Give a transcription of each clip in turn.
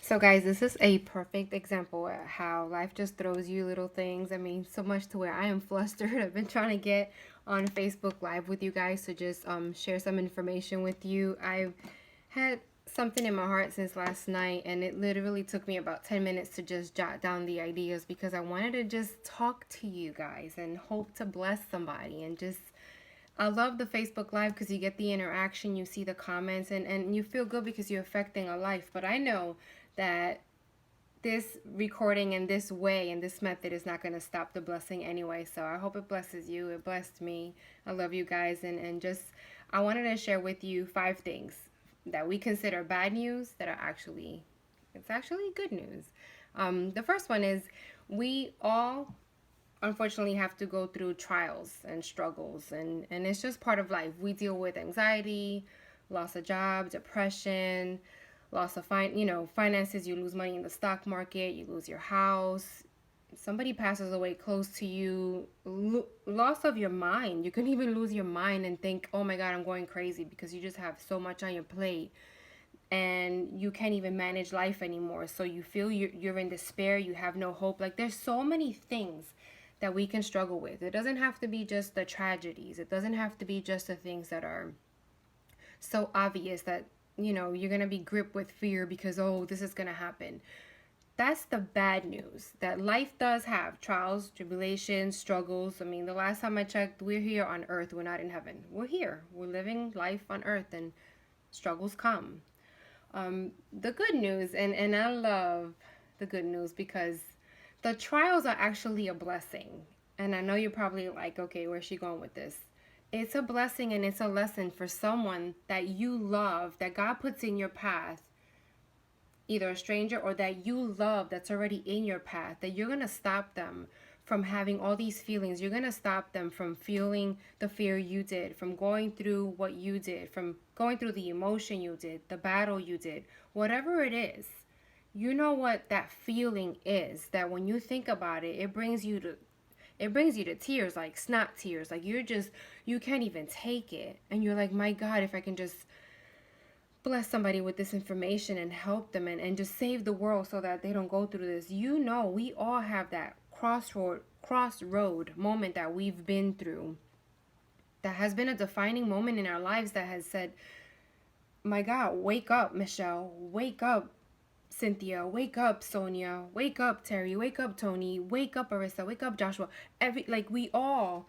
So, guys, this is a perfect example of how life just throws you little things. I mean, so much to where I am flustered. I've been trying to get on Facebook Live with you guys to just share some information with you. I've had something in my heart since last night, and it literally took me about 10 minutes to just jot down the ideas because I wanted to just talk to you guys and hope to bless somebody and just I love the Facebook Live because you get the interaction, you see the comments, and you feel good because you're affecting a life. But I know that this recording in this way and this method is not going to stop the blessing anyway. So I hope it blesses you. It blessed me. I love you guys. And just, I wanted to share with you 5 things that we consider bad news that are it's actually good news. The first one is we all unfortunately have to go through trials and struggles and it's just part of life. We deal with anxiety, loss of job, depression, loss of finances. You lose money in the stock market, you lose your house, somebody passes away close to you, loss of your mind. You can even lose your mind and think, oh my god, I'm going crazy, because you just have so much on your plate and you can't even manage life anymore. So you feel you're in despair, you have no hope. Like, there's so many things that we can struggle with. It doesn't have to be just the tragedies, it doesn't have to be just the things that are so obvious that you're going to be gripped with fear because, oh, this is going to happen. That's the bad news, that life does have trials, tribulations, struggles. I mean, the last time I checked, we're here on earth, we're not in heaven. We're here, we're living life on earth, and struggles come. The good news, and I love the good news because the trials are actually a blessing. And I know you're probably like, okay, where's she going with this? It's a blessing and it's a lesson for someone that you love, that God puts in your path, either a stranger or that you love that's already in your path, that you're going to stop them from having all these feelings. You're going to stop them from feeling the fear you did, from going through what you did, from going through the emotion you did, the battle you did, whatever it is. You know what that feeling is, that when you think about it, it brings you to tears, like snot tears. Like, you can't even take it. And you're like, my God, if I can just bless somebody with this information and help them and just save the world so that they don't go through this. We all have that crossroad moment that we've been through, that has been a defining moment in our lives, that has said, my God, wake up, Michelle, wake up, Cynthia, wake up, Sonia, wake up, Terry, wake up, Tony, wake up, Arissa, wake up, Joshua. We all,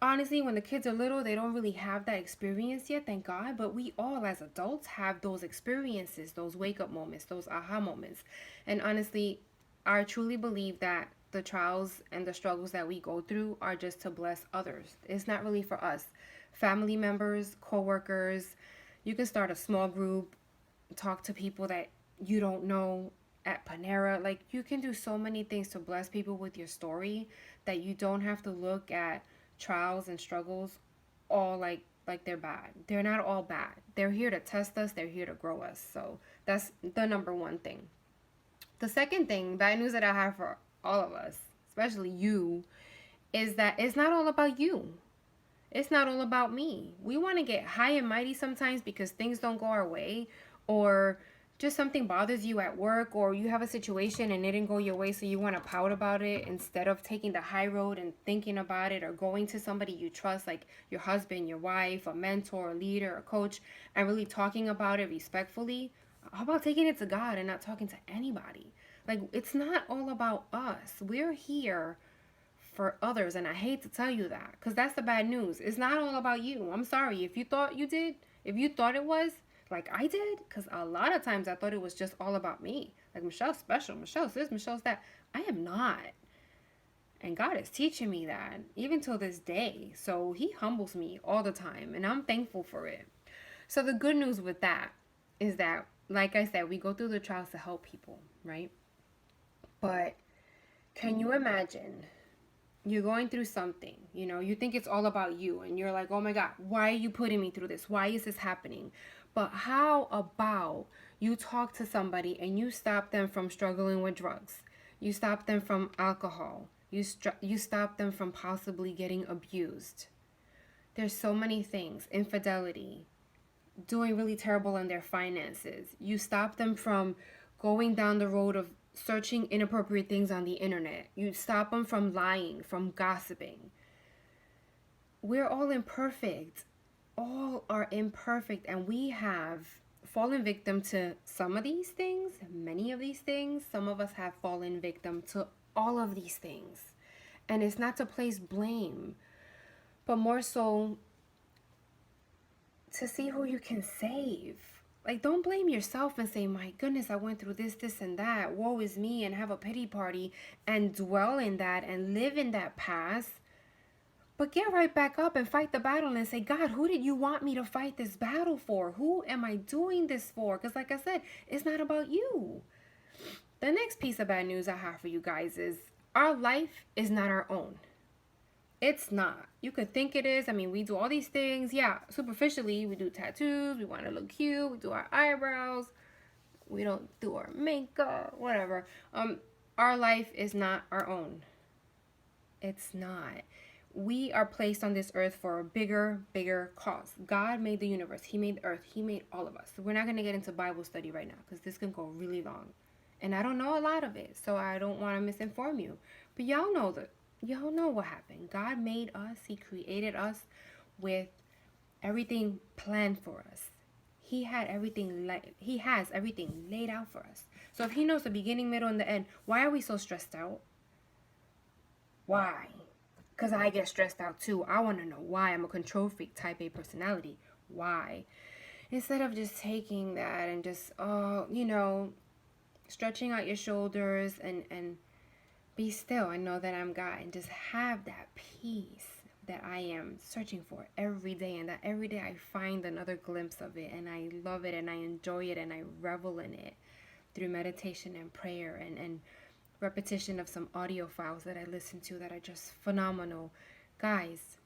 honestly, when the kids are little, they don't really have that experience yet, thank God. But we all, as adults, have those experiences, those wake up moments, those aha moments. And honestly, I truly believe that the trials and the struggles that we go through are just to bless others. It's not really for us. Family members, coworkers, you can start a small group, talk to people that you don't know at Panera. Like, you can do so many things to bless people with your story, that you don't have to look at trials and struggles all like they're bad. They're not all bad. They're here to test us, they're here to grow us. So that's the number one thing. The second thing, bad news that I have for all of us, especially you, is that it's not all about you. It's not all about me. We want to get high and mighty sometimes because things don't go our way, or just something bothers you at work, or you have a situation and it didn't go your way, so you want to pout about it instead of taking the high road and thinking about it, or going to somebody you trust, like your husband, your wife, a mentor, a leader, a coach, and really talking about it respectfully. How about taking it to God and not talking to anybody? Like, it's not all about us. We're here for others, and I hate to tell you that, because that's the bad news. It's not all about you. I'm sorry if you thought you did, if you thought it was, like I did, because a lot of times I thought it was just all about me. Like, Michelle's special, Michelle's this, Michelle's that. I am not. And God is teaching me that even till this day. So he humbles me all the time, and I'm thankful for it. So the good news with that is that, like I said, we go through the trials to help people, right? But can you imagine, you're going through something, you think it's all about you, and you're like, oh my God, why are you putting me through this? Why is this happening? But how about you talk to somebody and you stop them from struggling with drugs? You stop them from alcohol. You stop them from possibly getting abused. There's so many things. Infidelity, doing really terrible in their finances. You stop them from going down the road of searching inappropriate things on the internet. You stop them from lying, from gossiping. We're all imperfect. All are imperfect, and we have fallen victim to some of these things, many of these things. Some of us have fallen victim to all of these things. And it's not to place blame, but more so to see who you can save. Like, don't blame yourself and say, my goodness, I went through this, and that. Woe is me, and have a pity party and dwell in that and live in that past. But get right back up and fight the battle and say, God, who did you want me to fight this battle for? Who am I doing this for? Because like I said, it's not about you. The next piece of bad news I have for you guys is our life is not our own. It's not. You could think it is. I mean, we do all these things. Yeah, superficially, we do tattoos. We want to look cute. We do our eyebrows. We don't do our makeup, whatever. Our life is not our own. It's not. We are placed on this earth for a bigger cause. God made the universe. He made the earth. He made all of us. So we're not going to get into Bible study right now because this can go really long. And I don't know a lot of it, so I don't want to misinform you. But y'all know what happened. God made us. He created us with everything planned for us. He has everything laid out for us. So if he knows the beginning, middle, and the end, why are we so stressed out? Why? Because I get stressed out too. I want to know why. I'm a control freak, type A personality. Why? Instead of just taking that and just, stretching out your shoulders and be still and know that I'm God and just have that peace that I am searching for every day, and that every day I find another glimpse of it, and I love it, and I enjoy it, and I revel in it through meditation and prayer and repetition of some audio files that I listen to that are just phenomenal. Guys,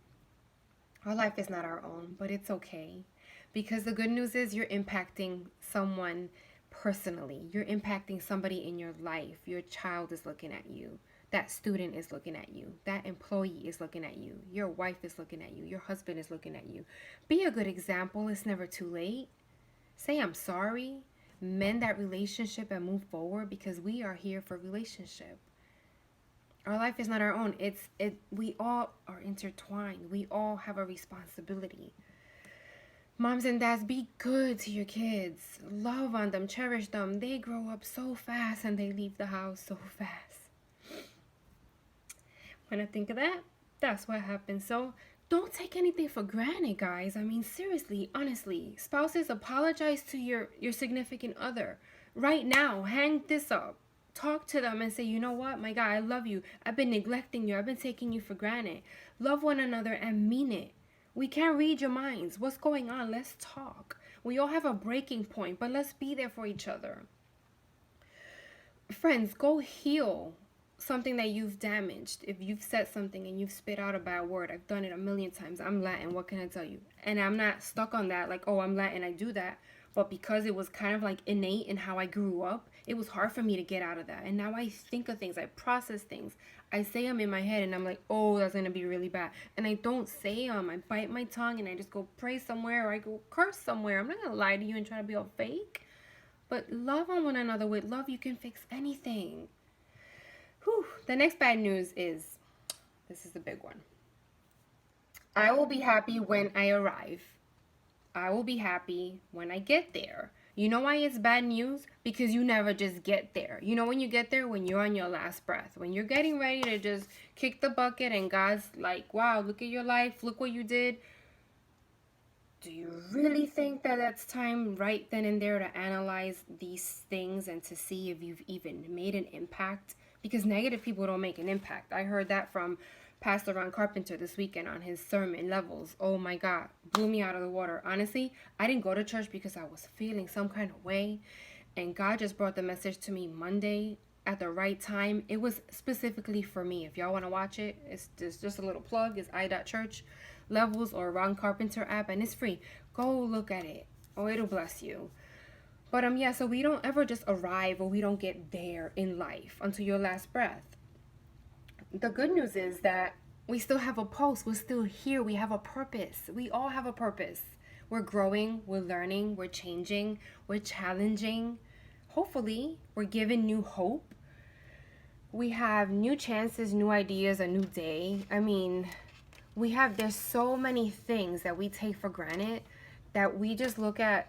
our life is not our own, but it's okay. Because the good news is you're impacting someone personally. You're impacting somebody in your life. Your child is looking at you. That student is looking at you. That employee is looking at you. Your wife is looking at you. Your husband is looking at you. Be a good example. It's never too late. Say, I'm sorry. Mend that relationship and move forward, because we are here for relationship. Our life is not our own. We all are intertwined. We all have a responsibility. Moms and dads, be good to your kids. Love on them, cherish them. They grow up so fast and they leave the house so fast. When I think of that, that's what happens. So don't take anything for granted, guys. I mean, seriously, honestly, spouses, apologize to your significant other. Right now, hang this up. Talk to them and say, you know what, my guy, I love you. I've been neglecting you. I've been taking you for granted. Love one another and mean it. We can't read your minds. What's going on? Let's talk. We all have a breaking point, but let's be there for each other. Friends, go heal something that you've damaged. If you've said something and you've spit out a bad word, I've done it a million times. I'm Latin, what can I tell you? And I'm not stuck on that, like, oh, I'm Latin, I do that. But because it was kind of like innate in how I grew up, it was hard for me to get out of that. And now I think of things, I process things. I say them in my head and I'm like, oh, that's going to be really bad. And I don't say them. I bite my tongue and I just go pray somewhere, or I go curse somewhere. I'm not going to lie to you and try to be all fake. But love on one another. With love, you can fix anything. Whew. The next bad news is, this is the big one. I will be happy when I arrive. I will be happy when I get there. You know why it's bad news? Because you never just get there. You know when you get there? When you're on your last breath. When you're getting ready to just kick the bucket and God's like, wow, look at your life. Look what you did. Do you really think that that's time right then and there to analyze these things and to see if you've even made an impact? Because negative people don't make an impact. I heard that from Pastor Ron Carpenter this weekend on his sermon Levels. Oh my God, blew me out of the water. Honestly, I didn't go to church because I was feeling some kind of way. And God just brought the message to me Monday at the right time. It was specifically for me. If y'all want to watch it, it's just a little plug. It's i.church Levels or Ron Carpenter app, and it's free. Go look at it. Oh, it'll bless you. But yeah, so we don't ever just arrive, or we don't get there in life until your last breath. The good news is that we still have a pulse. We're still here. We have a purpose. We all have a purpose. We're growing. We're learning. We're changing. We're challenging. hopefully we're given new hope. We have new chances, new ideas, a new day. I mean, there's so many things that we take for granted that we just look at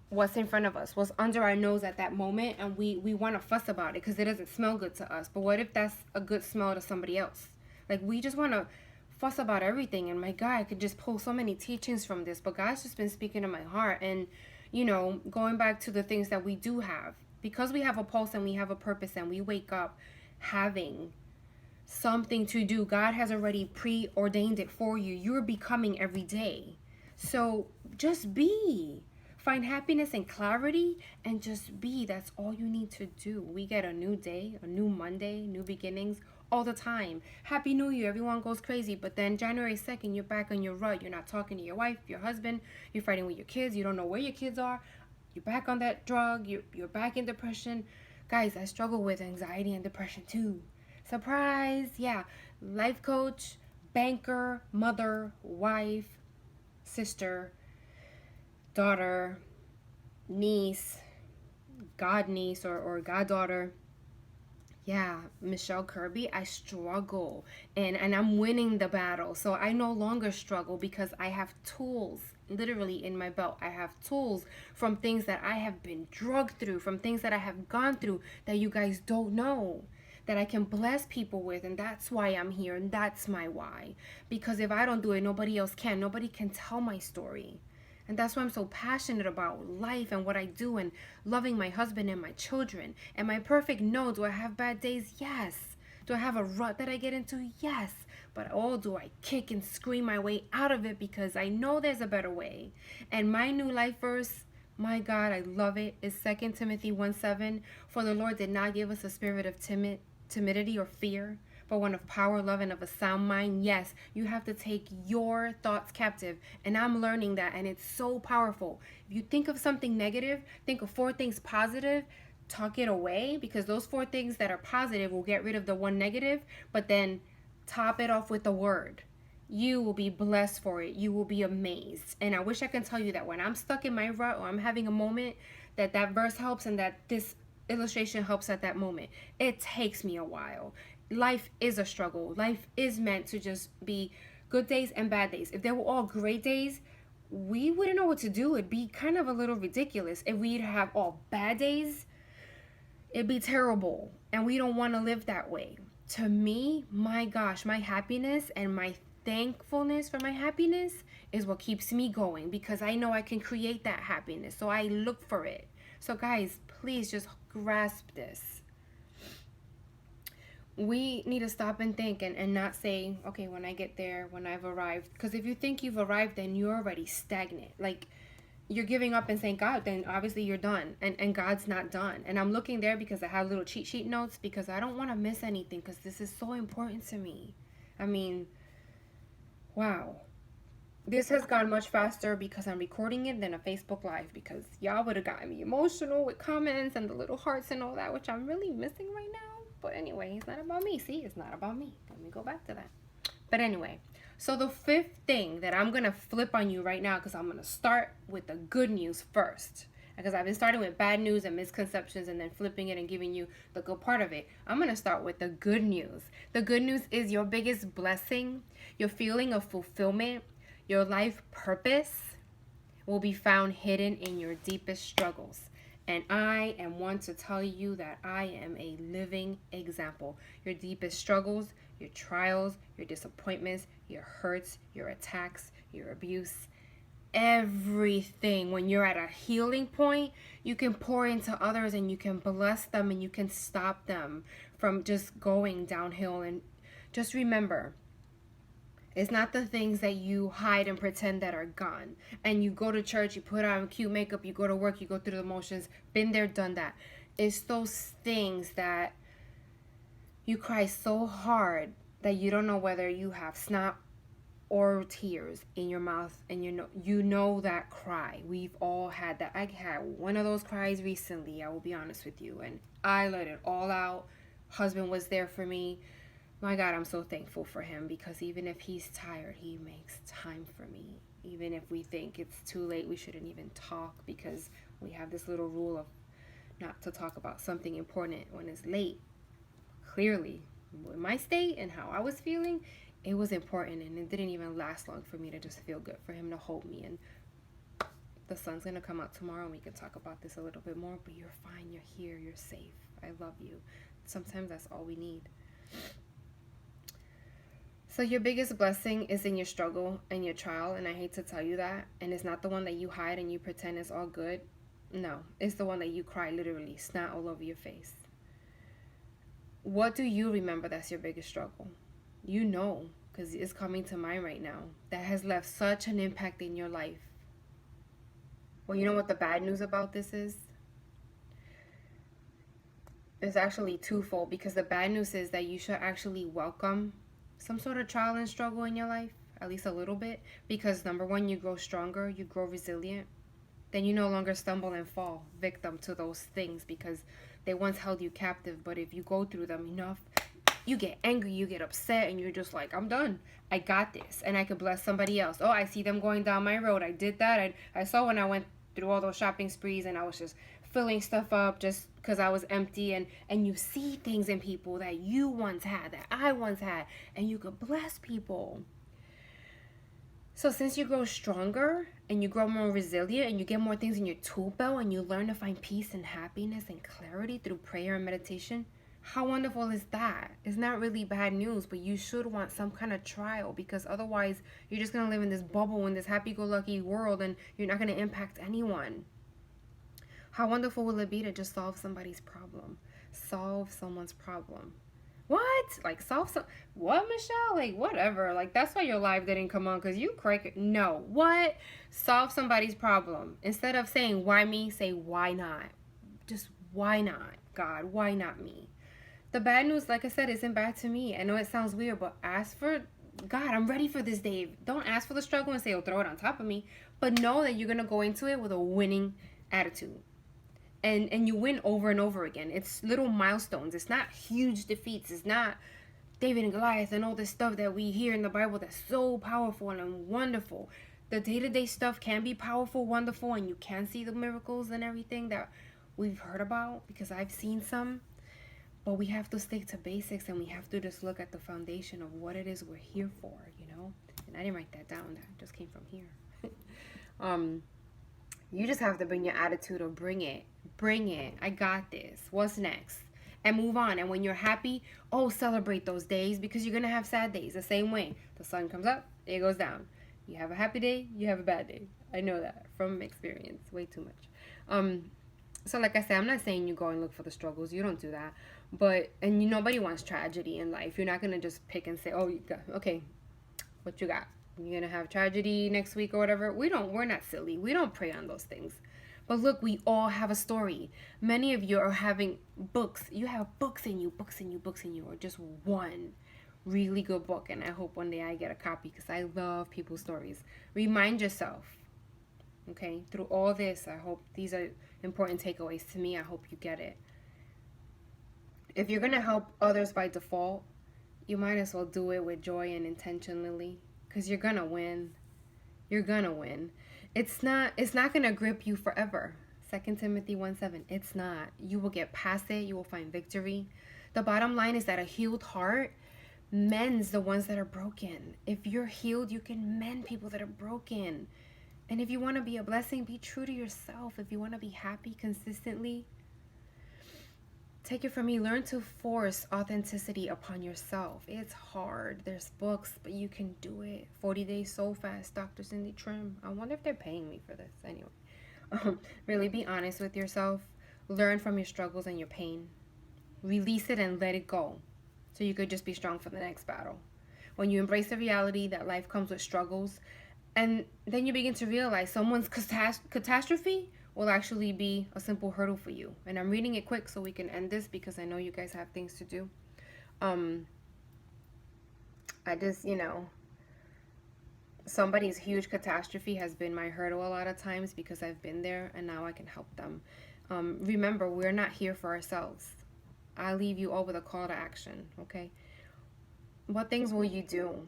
what's in front of us, what's under our nose at that moment, and we want to fuss about it because it doesn't smell good to us. But what if that's a good smell to somebody else? Like, we just want to fuss about everything. And my God, I could just pull so many teachings from this, but God's just been speaking to my heart. And, going back to the things that we do have, because we have a pulse and we have a purpose and we wake up having something to do. God has already preordained it for you. You're becoming every day. So just be. Find happiness and clarity and just be. That's all you need to do. We get a new day, a new Monday, new beginnings all the time. Happy New Year. Everyone goes crazy. But then January 2nd, you're back on your rut. You're not talking to your wife, your husband. You're fighting with your kids. You don't know where your kids are. You're back on that drug. You're back in depression. Guys, I struggle with anxiety and depression too. Surprise. Yeah. Life coach, banker, mother, wife, sister, daughter, niece, god niece or goddaughter. Yeah, Michelle Kirby, I struggle and I'm winning the battle. So I no longer struggle because I have tools literally in my belt. I have tools from things that I have been drugged through, from things that I have gone through that you guys don't know, that I can bless people with. And that's why I'm here. And that's my why. Because if I don't do it, nobody else can. Nobody can tell my story. And that's why I'm so passionate about life and what I do and loving my husband and my children. Am I perfect? No. Do I have bad days? Yes. Do I have a rut that I get into? Yes. But oh, do I kick and scream my way out of it because I know there's a better way. And my new life verse, my God, I love it, is 2 Timothy 1:7. For the Lord did not give us a spirit of timidity or fear, but one of power, love, and of a sound mind. Yes, you have to take your thoughts captive. And I'm learning that, and it's so powerful. If you think of something negative, think of 4 things positive, talk it away, because those 4 things that are positive will get rid of the one negative, but then top it off with a word. You will be blessed for it. You will be amazed. And I wish I could tell you that when I'm stuck in my rut or I'm having a moment, that verse helps and that this illustration helps at that moment. It takes me a while. Life is a struggle. Life is meant to just be good days and bad days. If they were all great days, we wouldn't know what to do. It'd be kind of a little ridiculous. If we'd have all bad days, it'd be terrible. And we don't want to live that way. To me, my gosh, my happiness and my thankfulness for my happiness is what keeps me going, because I know I can create that happiness. So I look for it. So guys, please just grasp this. We need to stop and think and not say, okay, when I get there, when I've arrived. Because if you think you've arrived, then you're already stagnant. Like, you're giving up and saying, God, then obviously you're done. And God's not done. And I'm looking there because I have little cheat sheet notes because I don't want to miss anything because this is so important to me. I mean, wow. This has gone much faster because I'm recording it than a Facebook Live, because y'all would have gotten me emotional with comments and the little hearts and all that, which I'm really missing right now. But anyway, it's not about me. See, it's not about me. Let me go back to that. But anyway, so the 5th thing that I'm going to flip on you right now, because I'm going to start with the good news first. Because I've been starting with bad news and misconceptions and then flipping it and giving you the good part of it. I'm going to start with the good news. The good news is your biggest blessing, your feeling of fulfillment, your life purpose will be found hidden in your deepest struggles. And I am one to tell you that I am a living example. Your deepest struggles, your trials, your disappointments, your hurts, your attacks, your abuse, everything. When you're at a healing point, you can pour into others and you can bless them and you can stop them from just going downhill. And just remember, it's not the things that you hide and pretend that are gone. And you go to church, you put on cute makeup, you go to work, you go through the motions. Been there, done that. It's those things that you cry so hard that you don't know whether you have snot or tears in your mouth. And you know that cry. We've all had that. I had one of those cries recently, I will be honest with you. And I let it all out. Husband was there for me. My God, I'm so thankful for him, because even if he's tired, he makes time for me. Even if we think it's too late, we shouldn't even talk, because we have this little rule of not to talk about something important when it's late. Clearly, with my state and how I was feeling, it was important, and it didn't even last long for me to just feel good, for him to hold me. And the sun's gonna come out tomorrow and we can talk about this a little bit more, but you're fine, you're here, you're safe, I love you. Sometimes that's all we need. So your biggest blessing is in your struggle and your trial, and I hate to tell you that. And it's not the one that you hide and you pretend is all good. No, it's the one that you cry literally, snot all over your face. What do you remember that's your biggest struggle? You know, because it's coming to mind right now. That has left such an impact in your life. Well, you know what the bad news about this is? It's actually twofold, because the bad news is that you should actually welcome some sort of trial and struggle in your life, at least a little bit, because number one, you grow stronger, you grow resilient. Then you no longer stumble and fall victim to those things because they once held you captive. But if you go through them enough, you get angry, you get upset, and you're just like, I'm done. I got this, and I could bless somebody else. Oh, I see them going down my road. I did that. I saw when I went through all those shopping sprees and I was just filling stuff up just because I was empty, and you see things in people that you once had, that I once had, and you could bless people. So since you grow stronger and you grow more resilient and you get more things in your tool belt and you learn to find peace and happiness and clarity through prayer and meditation, how wonderful is that? It's not really bad news, but you should want some kind of trial, because otherwise you're just going to live in this bubble, in this happy-go-lucky world, and you're not going to impact anyone. How wonderful will it be to just solve somebody's problem? Solve someone's problem. What? Like, solve some... What, Michelle? Like, whatever. Like, that's why your live didn't come on, because you crank it. No. What? Solve somebody's problem. Instead of saying, why me? Say, why not? Just, why not? God, why not me? The bad news, like I said, isn't bad to me. I know it sounds weird, but ask for... God, I'm ready for this day. Don't ask for the struggle and say, oh, throw it on top of me. But know that you're going to go into it with a winning attitude. And you win over and over again. It's little milestones. It's not huge defeats. It's not David and Goliath and all this stuff that we hear in the Bible that's so powerful and wonderful. The day-to-day stuff can be powerful, wonderful, and you can see the miracles and everything that we've heard about, because I've seen some. But we have to stick to basics, and we have to just look at the foundation of what it is we're here for, you know? And I didn't write that down. That just came from here. You just have to bring your attitude of bring it. Bring it. I got this. What's next? And move on. And when you're happy, celebrate those days, because you're going to have sad days the same way. The sun comes up, it goes down. You have a happy day, you have a bad day. I know that from experience. Way too much. So like I said, I'm not saying you go and look for the struggles. You don't do that. But, and nobody wants tragedy in life. You're not going to just pick and say, oh, you got, okay, what you got? You're going to have tragedy next week or whatever. We're not silly. We don't prey on those things. But look, we all have a story. Many of you are having books. You have books in you, or just one really good book. And I hope one day I get a copy, because I love people's stories. Remind yourself, okay, through all this, I hope these are important takeaways to me. I hope you get it. If you're going to help others by default, you might as well do it with joy and intentionally, because you're going to win. You're going to win. It's not going to grip you forever. 2 Timothy 1:7. It's not. You will get past it. You will find victory. The bottom line is that a healed heart mends the ones that are broken. If you're healed, you can mend people that are broken. And if you want to be a blessing, be true to yourself. If you want to be happy consistently, take it from me. Learn to force authenticity upon yourself. It's hard. There's books, but you can do it. 40 Days So Fast, Dr. Cindy Trim. I wonder if they're paying me for this. Anyway, really be honest with yourself. Learn from your struggles and your pain. Release it and let it go, so you could just be strong for the next battle. When you embrace the reality that life comes with struggles, and then you begin to realize someone's catastrophe will actually be a simple hurdle for you. And I'm reading it quick so we can end this, because I know you guys have things to do. I just, somebody's huge catastrophe has been my hurdle a lot of times, because I've been there and now I can help them. Remember, we're not here for ourselves. I leave you all with a call to action, okay? What things will you do?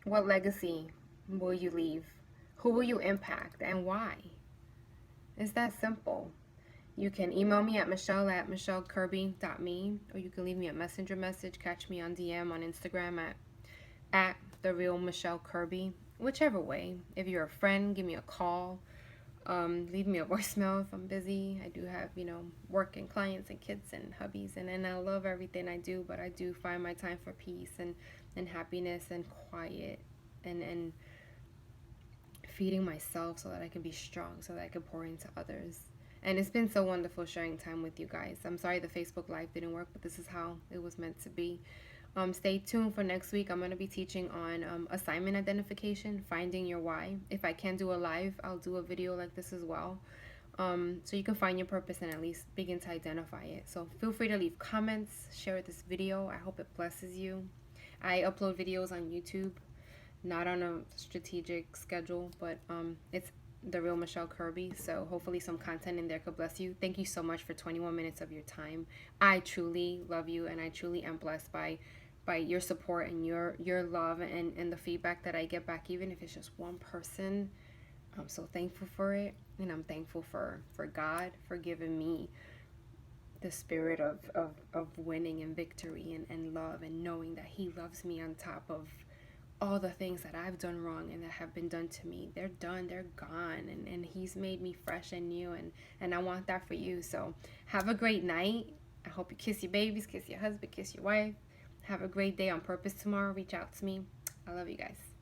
What legacy will you leave? Who will you impact, and why? It's that simple. You can email me at michellekirby.me, or you can leave me a messenger message, catch me on DM on Instagram at therealmichellekirby. Whichever way. If you're a friend, give me a call. Leave me a voicemail if I'm busy. I do have, work and clients and kids and hubbies, and I love everything I do, but I do find my time for peace and happiness and quiet and feeding myself so that I can be strong, so that I can pour into others. And it's been so wonderful sharing time with you guys. I'm sorry the Facebook Live didn't work, but this is how it was meant to be. Stay tuned for next week. I'm going to be teaching on assignment identification, finding your why. If I can do a live, I'll do a video like this as well. So you can find your purpose and at least begin to identify it. So feel free to leave comments, share this video. I hope it blesses you. I upload videos on YouTube, not on a strategic schedule, but it's The Real Michelle Kirby. So hopefully some content in there could bless you. Thank you so much for 21 minutes of your time. I truly love you, and I truly am blessed by your support and your love and the feedback that I get back, even if it's just one person. I'm so thankful for it, and I'm thankful for God for giving me the spirit of winning and victory and love, and knowing that he loves me on top of all the things that I've done wrong and that have been done to me. They're done, they're gone, and he's made me fresh and new, and I want that for you. So have a great night. I hope you kiss your babies, kiss your husband, kiss your wife. Have a great day on purpose tomorrow. Reach out to me. I love you guys.